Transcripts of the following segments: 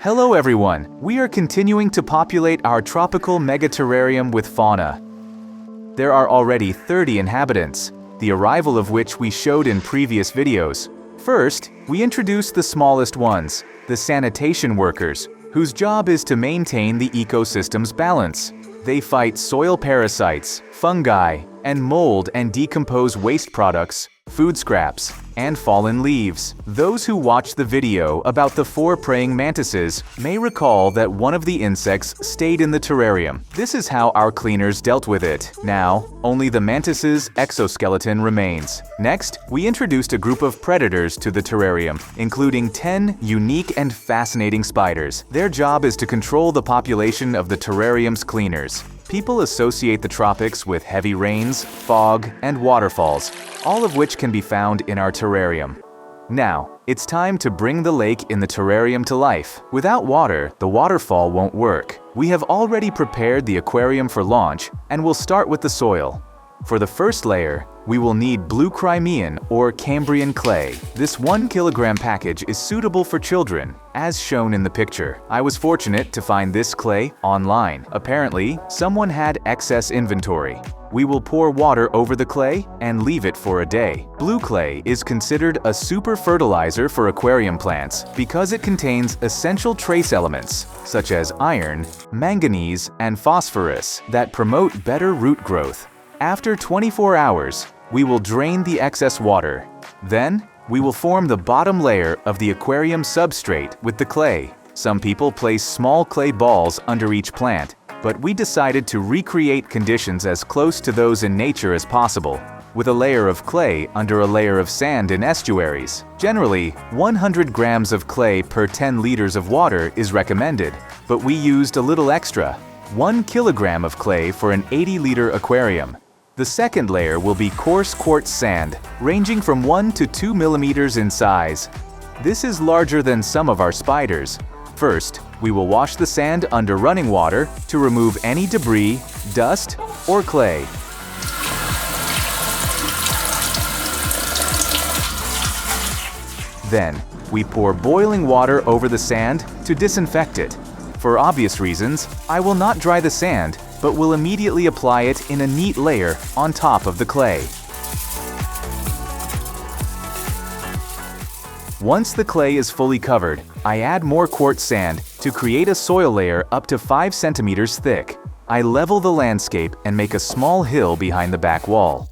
Hello everyone! We are continuing to populate our tropical mega terrarium with fauna. There are already 30 inhabitants, the arrival of which we showed in previous videos. First, we introduced the smallest ones, the sanitation workers, whose job is to maintain the ecosystem's balance. They fight soil parasites, fungi, and mold and decompose waste products, food scraps, and fallen leaves. Those who watched the video about the 4 praying mantises may recall that one of the insects stayed in the terrarium. This is how our cleaners dealt with it. Now, only the mantis's exoskeleton remains. Next, we introduced a group of predators to the terrarium, including 10 unique and fascinating spiders. Their job is to control the population of the terrarium's cleaners. People associate the tropics with heavy rains, fog, and waterfalls, all of which can be found in our terrarium. Now, it's time to bring the lake in the terrarium to life. Without water, the waterfall won't work. We have already prepared the aquarium for launch, and we'll start with the soil. For the first layer, we will need blue Crimean or Cambrian clay. This 1 kilogram package is suitable for children, as shown in the picture. I was fortunate to find this clay online. Apparently, someone had excess inventory. We will pour water over the clay and leave it for a day. Blue clay is considered a super fertilizer for aquarium plants because it contains essential trace elements such as iron, manganese, and phosphorus that promote better root growth. After 24 hours, we will drain the excess water. Then, we will form the bottom layer of the aquarium substrate with the clay. Some people place small clay balls under each plant, but we decided to recreate conditions as close to those in nature as possible, with a layer of clay under a layer of sand in estuaries. Generally, 100 grams of clay per 10 liters of water is recommended, but we used a little extra, 1 kilogram of clay for an 80-liter aquarium. The second layer will be coarse quartz sand, ranging from 1 to 2 millimeters in size. This is larger than some of our spiders. First, we will wash the sand under running water to remove any debris, dust, or clay. Then, we pour boiling water over the sand to disinfect it. For obvious reasons, I will not dry the sand, but will immediately apply it in a neat layer on top of the clay. Once the clay is fully covered, I add more quartz sand to create a soil layer up to 5 centimeters thick. I level the landscape and make a small hill behind the back wall.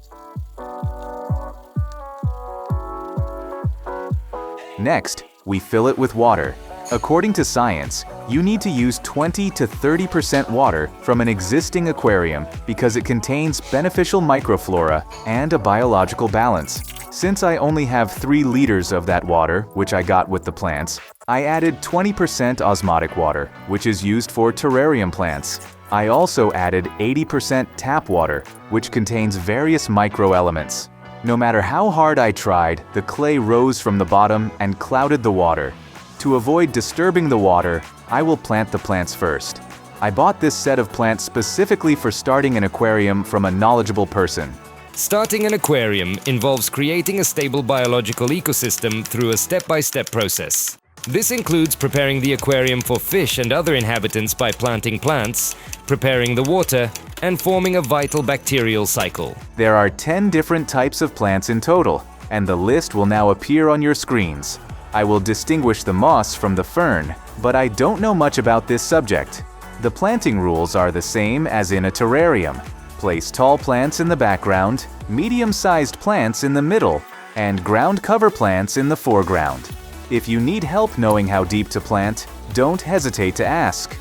Next, we fill it with water. According to science, you need to use 20 to 30% water from an existing aquarium because it contains beneficial microflora and a biological balance. Since I only have 3 liters of that water, which I got with the plants, I added 20% osmotic water, which is used for terrarium plants. I also added 80% tap water, which contains various microelements. No matter how hard I tried, the clay rose from the bottom and clouded the water. To avoid disturbing the water, I will plant the plants first. I bought this set of plants specifically for starting an aquarium from a knowledgeable person. Starting an aquarium involves creating a stable biological ecosystem through a step-by-step process. This includes preparing the aquarium for fish and other inhabitants by planting plants, preparing the water, and forming a vital bacterial cycle. There are 10 different types of plants in total, and the list will now appear on your screens. I will distinguish the moss from the fern, but I don't know much about this subject. The planting rules are the same as in a terrarium. Place tall plants in the background, medium-sized plants in the middle, and ground cover plants in the foreground. If you need help knowing how deep to plant, don't hesitate to ask.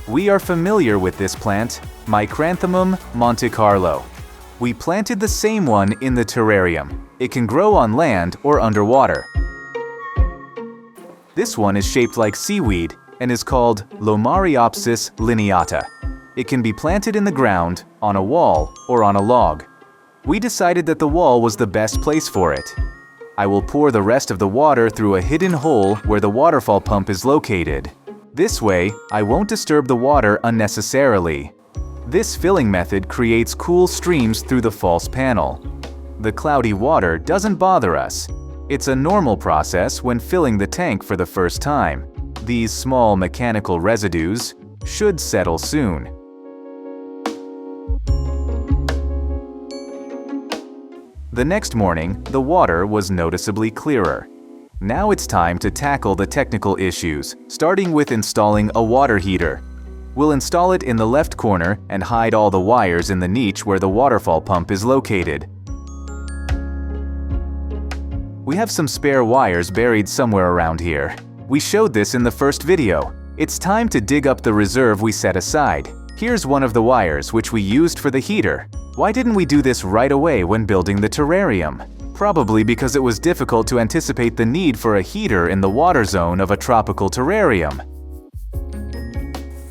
We are familiar with this plant, Micranthemum Monte Carlo. We planted the same one in the terrarium. It can grow on land or underwater. This one is shaped like seaweed and is called Lomariopsis lineata. It can be planted in the ground, on a wall, or on a log. We decided that the wall was the best place for it. I will pour the rest of the water through a hidden hole where the waterfall pump is located. This way, I won't disturb the water unnecessarily. This filling method creates cool streams through the false panel. The cloudy water doesn't bother us. It's a normal process when filling the tank for the first time. These small mechanical residues should settle soon. The next morning, the water was noticeably clearer. Now it's time to tackle the technical issues, starting with installing a water heater. We'll install it in the left corner and hide all the wires in the niche where the waterfall pump is located. We have some spare wires buried somewhere around here. We showed this in the first video. It's time to dig up the reserve we set aside. Here's one of the wires which we used for the heater. Why didn't we do this right away when building the terrarium? Probably because it was difficult to anticipate the need for a heater in the water zone of a tropical terrarium.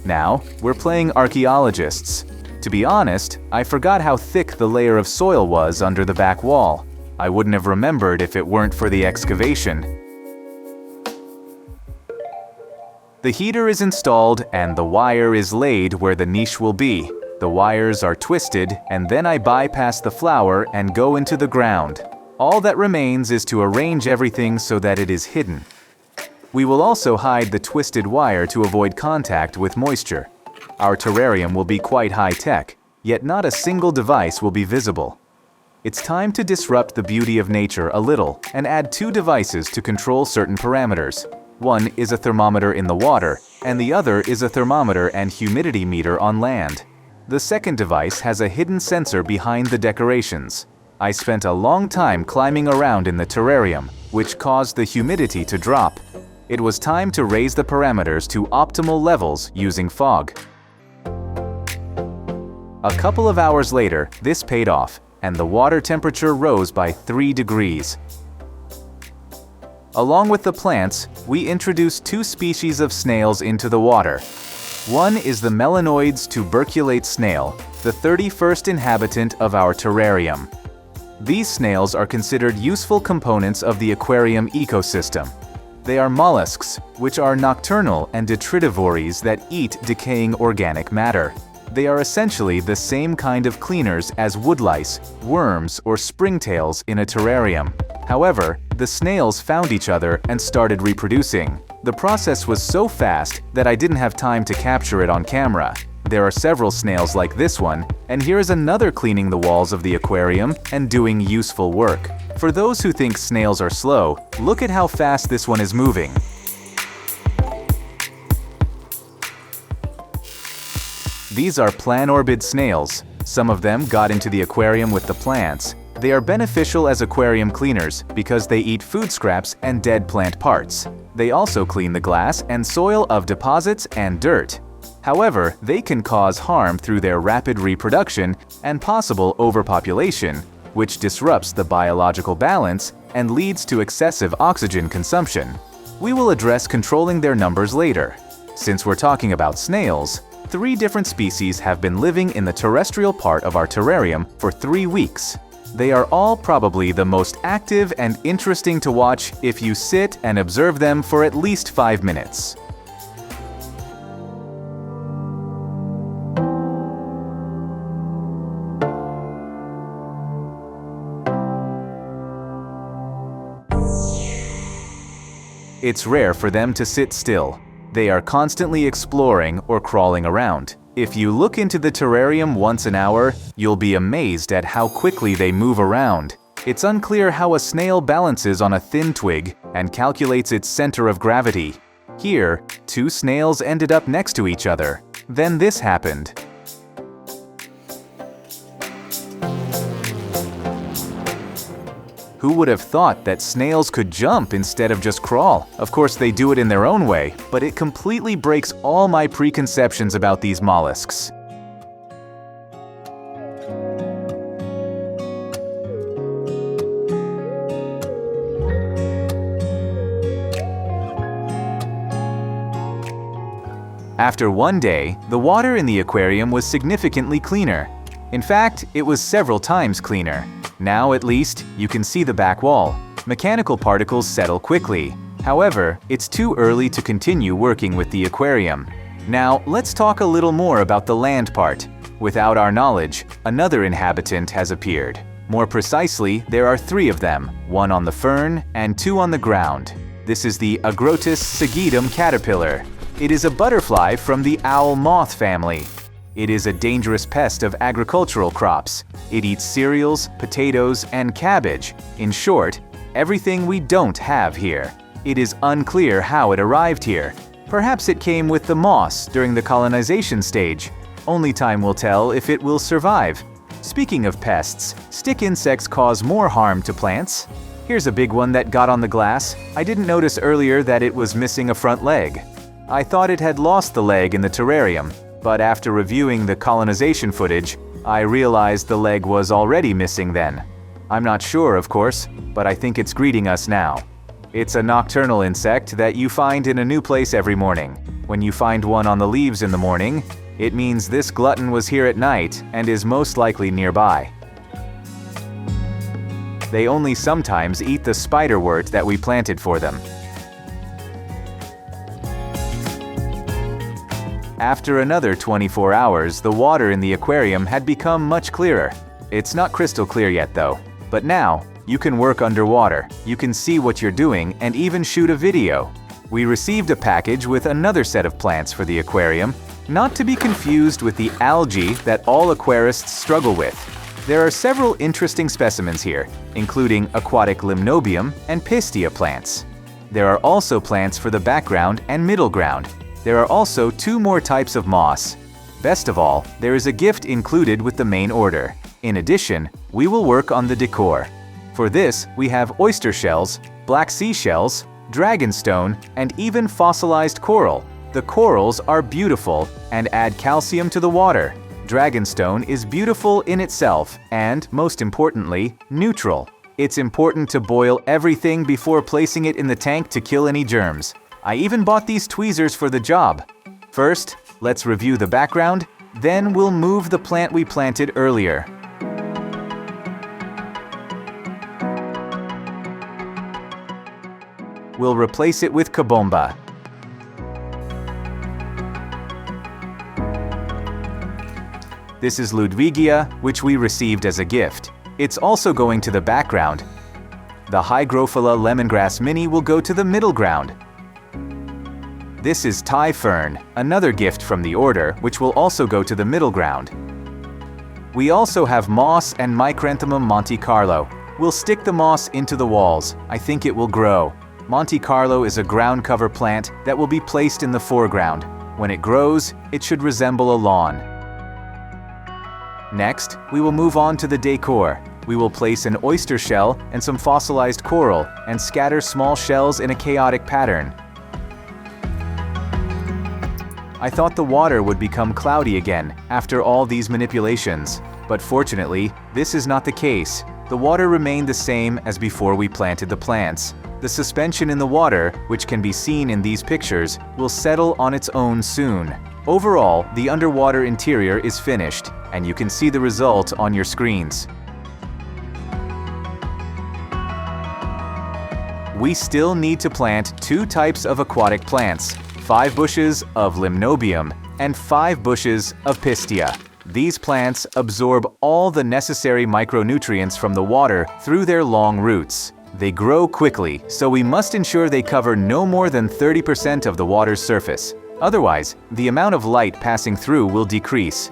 Now, we're playing archaeologists. To be honest, I forgot how thick the layer of soil was under the back wall. I wouldn't have remembered if it weren't for the excavation. The heater is installed and the wire is laid where the niche will be. The wires are twisted and then I bypass the flower and go into the ground. All that remains is to arrange everything so that it is hidden. We will also hide the twisted wire to avoid contact with moisture. Our terrarium will be quite high-tech, yet not a single device will be visible. It's time to disrupt the beauty of nature a little and add two devices to control certain parameters. One is a thermometer in the water, and the other is a thermometer and humidity meter on land. The second device has a hidden sensor behind the decorations. I spent a long time climbing around in the terrarium, which caused the humidity to drop. It was time to raise the parameters to optimal levels using fog. A couple of hours later, this paid off, and the water temperature rose by 3 degrees. Along with the plants, we introduced two species of snails into the water. One is the melanoids tuberculate snail, the 31st inhabitant of our terrarium. These snails are considered useful components of the aquarium ecosystem. They are mollusks, which are nocturnal and detritivores that eat decaying organic matter. They are essentially the same kind of cleaners as woodlice, worms, or springtails in a terrarium. However, the snails found each other and started reproducing. The process was so fast that I didn't have time to capture it on camera. There are several snails like this one, and here is another cleaning the walls of the aquarium and doing useful work. For those who think snails are slow, look at how fast this one is moving. These are planorbid snails. Some of them got into the aquarium with the plants. They are beneficial as aquarium cleaners because they eat food scraps and dead plant parts. They also clean the glass and soil of deposits and dirt. However, they can cause harm through their rapid reproduction and possible overpopulation, which disrupts the biological balance and leads to excessive oxygen consumption. We will address controlling their numbers later. Since we're talking about snails, 3 different species have been living in the terrestrial part of our terrarium for 3 weeks. They are all probably the most active and interesting to watch if you sit and observe them for at least 5 minutes. It's rare for them to sit still. They are constantly exploring or crawling around. If you look into the terrarium once an hour, you'll be amazed at how quickly they move around. It's unclear how a snail balances on a thin twig and calculates its center of gravity. Here, 2 snails ended up next to each other. Then this happened. Who would have thought that snails could jump instead of just crawl? Of course, they do it in their own way, but it completely breaks all my preconceptions about these mollusks. After one day, the water in the aquarium was significantly cleaner. In fact, it was several times cleaner. Now, at least, you can see the back wall. Mechanical particles settle quickly. However, it's too early to continue working with the aquarium. Now, let's talk a little more about the land part. Without our knowledge, another inhabitant has appeared. More precisely, there are 3 of them, 1 on the fern and 2 on the ground. This is the Agrotis sagidum caterpillar. It is a butterfly from the owl moth family. It is a dangerous pest of agricultural crops. It eats cereals, potatoes, and cabbage. In short, everything we don't have here. It is unclear how it arrived here. Perhaps it came with the moss during the colonization stage. Only time will tell if it will survive. Speaking of pests, stick insects cause more harm to plants. Here's a big one that got on the glass. I didn't notice earlier that it was missing a front leg. I thought it had lost the leg in the terrarium, but after reviewing the colonization footage, I realized the leg was already missing then. I'm not sure, of course, but I think it's greeting us now. It's a nocturnal insect that you find in a new place every morning. When you find one on the leaves in the morning, it means this glutton was here at night and is most likely nearby. They only sometimes eat the spiderwort that we planted for them. After another 24 hours, the water in the aquarium had become much clearer. It's not crystal clear yet though, but now you can work underwater, you can see what you're doing and even shoot a video. We received a package with another set of plants for the aquarium, not to be confused with the algae that all aquarists struggle with. There are several interesting specimens here, including aquatic limnobium and pistia plants. There are also plants for the background and middle ground. There are also 2 more types of moss. Best of all, there is a gift included with the main order. In addition, we will work on the decor. For this, we have oyster shells, black sea shells, dragonstone, and even fossilized coral. The corals are beautiful and add calcium to the water. Dragonstone is beautiful in itself and, most importantly, neutral. It's important to boil everything before placing it in the tank to kill any germs. I even bought these tweezers for the job. First, let's review the background, then we'll move the plant we planted earlier. We'll replace it with kabomba. This is Ludwigia, which we received as a gift. It's also going to the background. The Hygrophila lemongrass mini will go to the middle ground. This is Thai fern, another gift from the order, which will also go to the middle ground. We also have moss and Micranthemum Monte Carlo. We'll stick the moss into the walls. I think it will grow. Monte Carlo is a ground cover plant that will be placed in the foreground. When it grows, it should resemble a lawn. Next, we will move on to the decor. We will place an oyster shell and some fossilized coral and scatter small shells in a chaotic pattern. I thought the water would become cloudy again after all these manipulations, but fortunately, this is not the case. The water remained the same as before we planted the plants. The suspension in the water, which can be seen in these pictures, will settle on its own soon. Overall, the underwater interior is finished, and you can see the result on your screens. We still need to plant 2 types of aquatic plants, 5 bushes of limnobium and 5 bushes of pistia. These plants absorb all the necessary micronutrients from the water through their long roots. They grow quickly, so we must ensure they cover no more than 30% of the water's surface. Otherwise, the amount of light passing through will decrease.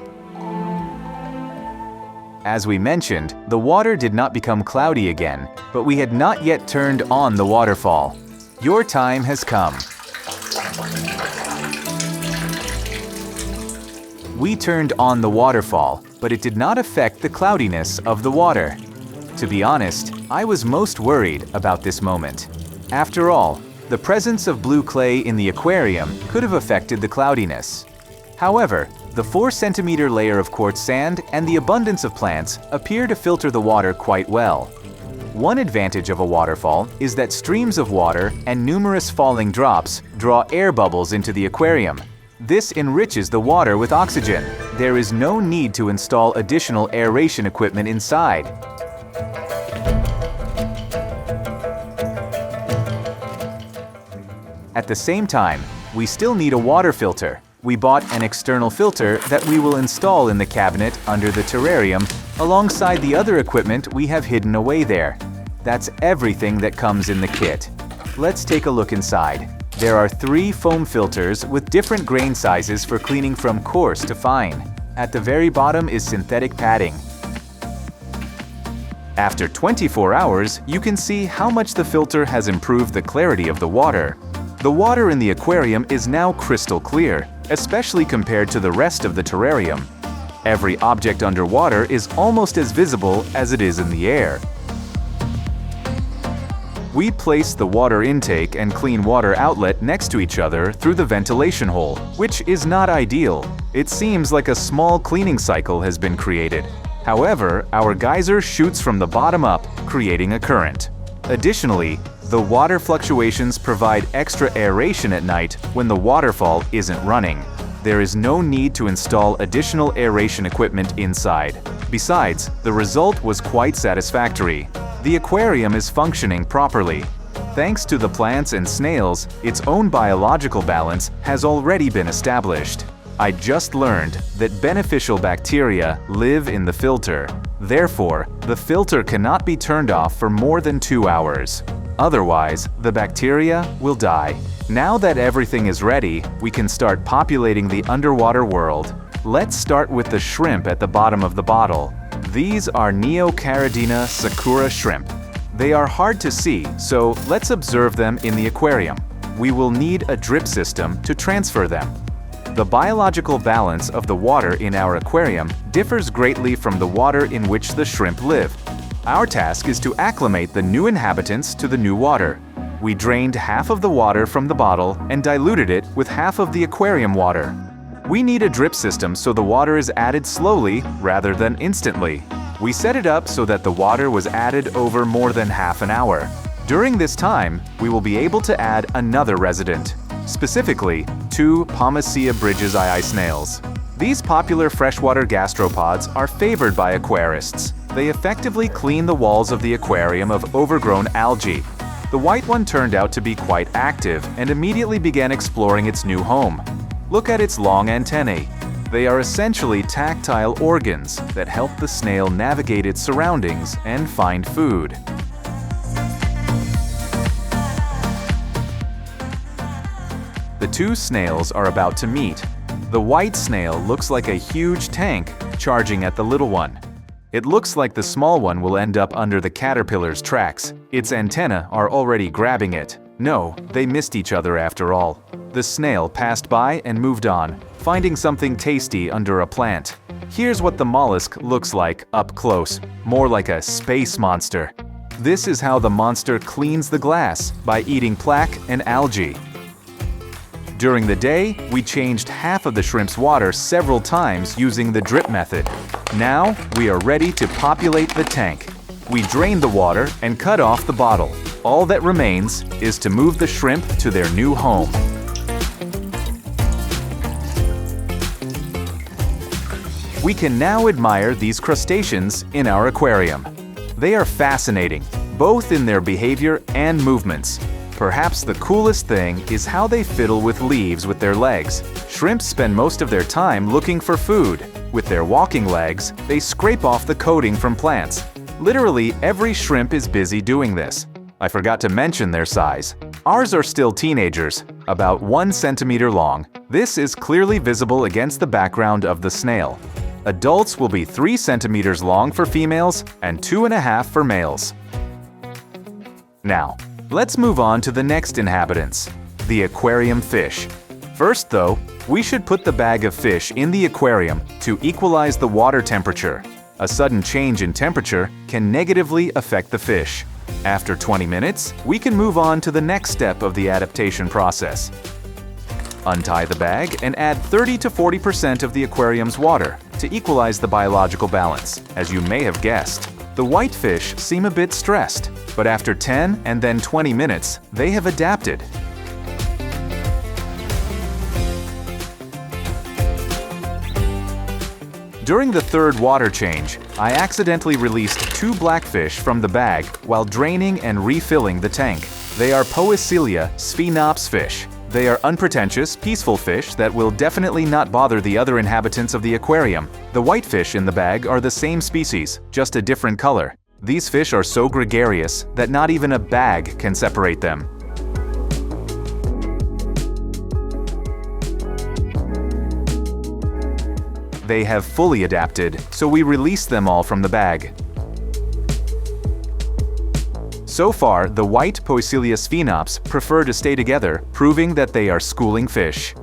As we mentioned, the water did not become cloudy again, but we had not yet turned on the waterfall. Your time has come. We turned on the waterfall, but it did not affect the cloudiness of the water. To be honest, I was most worried about this moment. After all, the presence of blue clay in the aquarium could have affected the cloudiness. However, the 4-centimeter layer of quartz sand and the abundance of plants appear to filter the water quite well. One advantage of a waterfall is that streams of water and numerous falling drops draw air bubbles into the aquarium. This enriches the water with oxygen. There is no need to install additional aeration equipment inside. At the same time, we still need a water filter. We bought an external filter that we will install in the cabinet under the terrarium Alongside the other equipment we have hidden away there. That's everything that comes in the kit. Let's take a look inside. There are 3 foam filters with different grain sizes for cleaning from coarse to fine. At the very bottom is synthetic padding. After 24 hours, you can see how much the filter has improved the clarity of the water. The water in the aquarium is now crystal clear, especially compared to the rest of the terrarium. Every object underwater is almost as visible as it is in the air. We place the water intake and clean water outlet next to each other through the ventilation hole, which is not ideal. It seems like a small cleaning cycle has been created. However, our geyser shoots from the bottom up, creating a current. Additionally, the water fluctuations provide extra aeration at night when the waterfall isn't running. There is no need to install additional aeration equipment inside. Besides, the result was quite satisfactory. The aquarium is functioning properly. Thanks to the plants and snails, its own biological balance has already been established. I just learned that beneficial bacteria live in the filter. Therefore, the filter cannot be turned off for more than 2 hours. Otherwise, the bacteria will die. Now that everything is ready, we can start populating the underwater world. Let's start with the shrimp at the bottom of the bottle. These are Neocaridina sakura shrimp. They are hard to see, so let's observe them in the aquarium. We will need a drip system to transfer them. The biological balance of the water in our aquarium differs greatly from the water in which the shrimp live. Our task is to acclimate the new inhabitants to the new water. We drained half of the water from the bottle and diluted it with half of the aquarium water. We need a drip system so the water is added slowly rather than instantly. We set it up so that the water was added over more than half an hour. During this time, we will be able to add another resident, specifically 2 Pomacea bridges II snails. These popular freshwater gastropods are favored by aquarists. They effectively clean the walls of the aquarium of overgrown algae. The white one turned out to be quite active and immediately began exploring its new home. Look at its long antennae. They are essentially tactile organs that help the snail navigate its surroundings and find food. The 2 snails are about to meet. The white snail looks like a huge tank charging at the little one. It looks like the small one will end up under the caterpillar's tracks. Its antennae are already grabbing it. No, they missed each other after all. The snail passed by and moved on, finding something tasty under a plant. Here's what the mollusk looks like up close, more like a space monster. This is how the monster cleans the glass, by eating plaque and algae. During the day, we changed half of the shrimp's water several times using the drip method. Now, we are ready to populate the tank. We drain the water and cut off the bottle. All that remains is to move the shrimp to their new home. We can now admire these crustaceans in our aquarium. They are fascinating, both in their behavior and movements. Perhaps the coolest thing is how they fiddle with leaves with their legs. Shrimps spend most of their time looking for food. With their walking legs, they scrape off the coating from plants. Literally every shrimp is busy doing this. I forgot to mention their size. Ours are still teenagers, about 1 centimeter long. This is clearly visible against the background of the snail. Adults will be 3 centimeters long for females and 2.5 for males. Now, let's move on to the next inhabitants, the aquarium fish. First though, we should put the bag of fish in the aquarium to equalize the water temperature. A sudden change in temperature can negatively affect the fish. After 20 minutes, we can move on to the next step of the adaptation process. Untie the bag and add 30 to 40% of the aquarium's water to equalize the biological balance. As you may have guessed, the white fish seem a bit stressed, but after 10 and then 20 minutes, they have adapted. During the third water change, I accidentally released 2 blackfish from the bag while draining and refilling the tank. They are Poecilia sphenops fish. They are unpretentious, peaceful fish that will definitely not bother the other inhabitants of the aquarium. The white fish in the bag are the same species, just a different color. These fish are so gregarious that not even a bag can separate them. They have fully adapted, so we release them all from the bag. So far, the white Poecilia sphenops prefer to stay together, proving that they are schooling fish.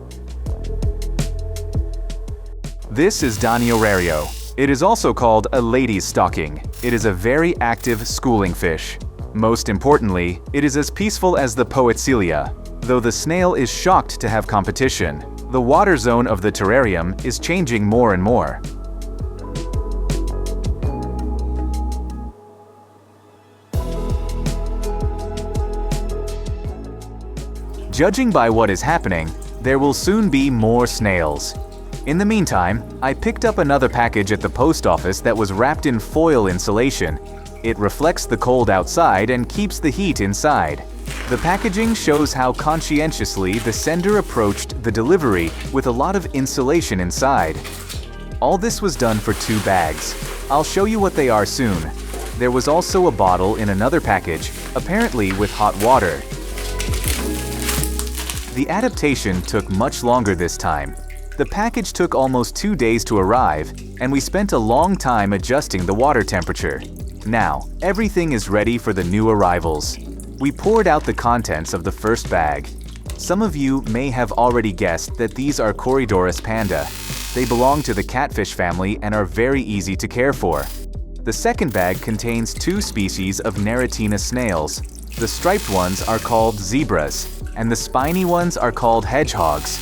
This is Daniorario. It is also called a lady's stocking. It is a very active schooling fish. Most importantly, it is as peaceful as the Poecilia. Though the snail is shocked to have competition, the water zone of the terrarium is changing more and more. Judging by what is happening, there will soon be more snails. In the meantime, I picked up another package at the post office that was wrapped in foil insulation. It reflects the cold outside and keeps the heat inside. The packaging shows how conscientiously the sender approached the delivery with a lot of insulation inside. All this was done for 2 bags. I'll show you what they are soon. There was also a bottle in another package, apparently with hot water. The adaptation took much longer this time. The package took almost 2 days to arrive, and we spent a long time adjusting the water temperature. Now, everything is ready for the new arrivals. We poured out the contents of the first bag. Some of you may have already guessed that these are Corydoras panda. They belong to the catfish family and are very easy to care for. The second bag contains 2 species of Naratina snails. The striped ones are called zebras, and the spiny ones are called hedgehogs.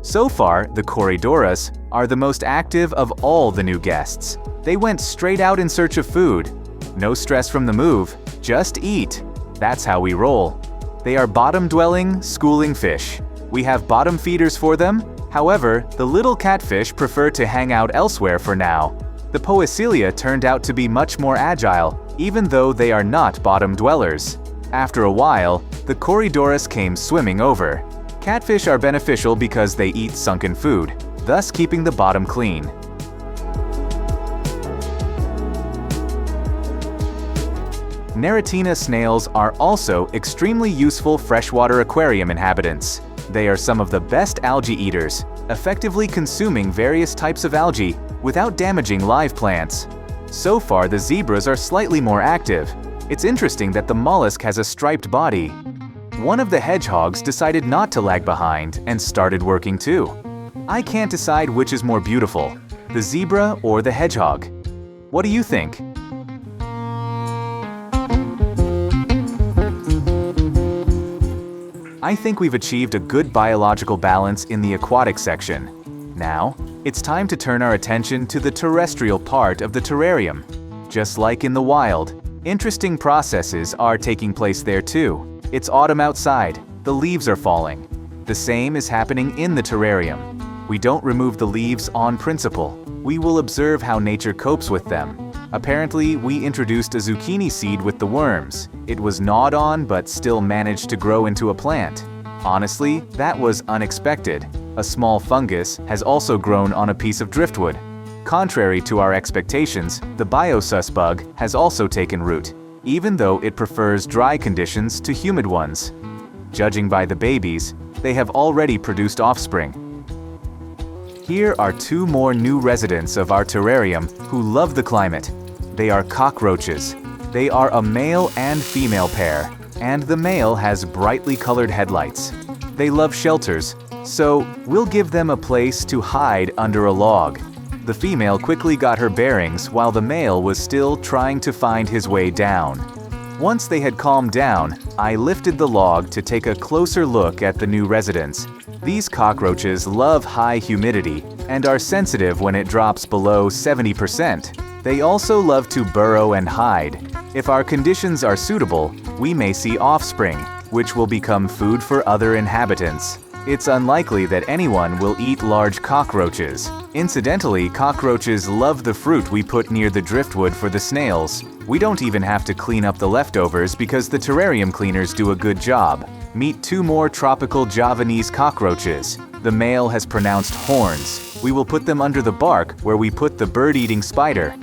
So far, the Corydoras are the most active of all the new guests. They went straight out in search of food. No stress from the move, just eat. That's how we roll. They are bottom-dwelling, schooling fish. We have bottom feeders for them. However, the little catfish prefer to hang out elsewhere for now. The Poecilia turned out to be much more agile, even though they are not bottom dwellers. After a while, the Corydoras came swimming over. Catfish are beneficial because they eat sunken food, thus keeping the bottom clean. Naratina snails are also extremely useful freshwater aquarium inhabitants. They are some of the best algae eaters, effectively consuming various types of algae without damaging live plants. So far, the zebras are slightly more active. It's interesting that the mollusk has a striped body. One of the hedgehogs decided not to lag behind and started working too. I can't decide which is more beautiful, the zebra or the hedgehog. What do you think? I think we've achieved a good biological balance in the aquatic section. Now, it's time to turn our attention to the terrestrial part of the terrarium. Just like in the wild, interesting processes are taking place there too. It's autumn outside, the leaves are falling. The same is happening in the terrarium. We don't remove the leaves on principle. We will observe how nature copes with them. Apparently, we introduced a zucchini seed with the worms. It was gnawed on but still managed to grow into a plant. Honestly, that was unexpected. A small fungus has also grown on a piece of driftwood. Contrary to our expectations, the biosus bug has also taken root, even though it prefers dry conditions to humid ones. Judging by the babies, they have already produced offspring. Here are 2 more new residents of our terrarium who love the climate. They are cockroaches. They are a male and female pair, and the male has brightly colored headlights. They love shelters, so we'll give them a place to hide under a log. The female quickly got her bearings while the male was still trying to find his way down. Once they had calmed down, I lifted the log to take a closer look at the new residents. These cockroaches love high humidity and are sensitive when it drops below 70%. They also love to burrow and hide. If our conditions are suitable, we may see offspring, which will become food for other inhabitants. It's unlikely that anyone will eat large cockroaches. Incidentally, cockroaches love the fruit we put near the driftwood for the snails. We don't even have to clean up the leftovers because the terrarium cleaners do a good job. Meet 2 more tropical Javanese cockroaches. The male has pronounced horns. We will put them under the bark where we put the bird-eating spider.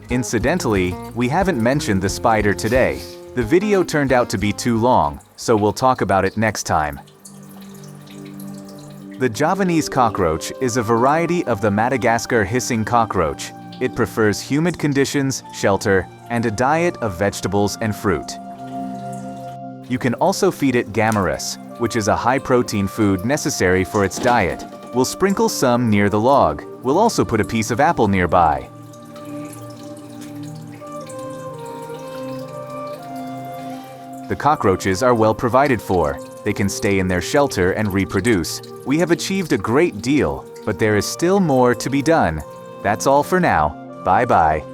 Incidentally, we haven't mentioned the spider today. The video turned out to be too long, so we'll talk about it next time. The Javanese cockroach is a variety of the Madagascar hissing cockroach. It prefers humid conditions, shelter, and a diet of vegetables and fruit. You can also feed it gamarus, which is a high-protein food necessary for its diet. We'll sprinkle some near the log. We'll also put a piece of apple nearby. The cockroaches are well provided for. They can stay in their shelter and reproduce. We have achieved a great deal, but there is still more to be done. That's all for now. Bye-bye.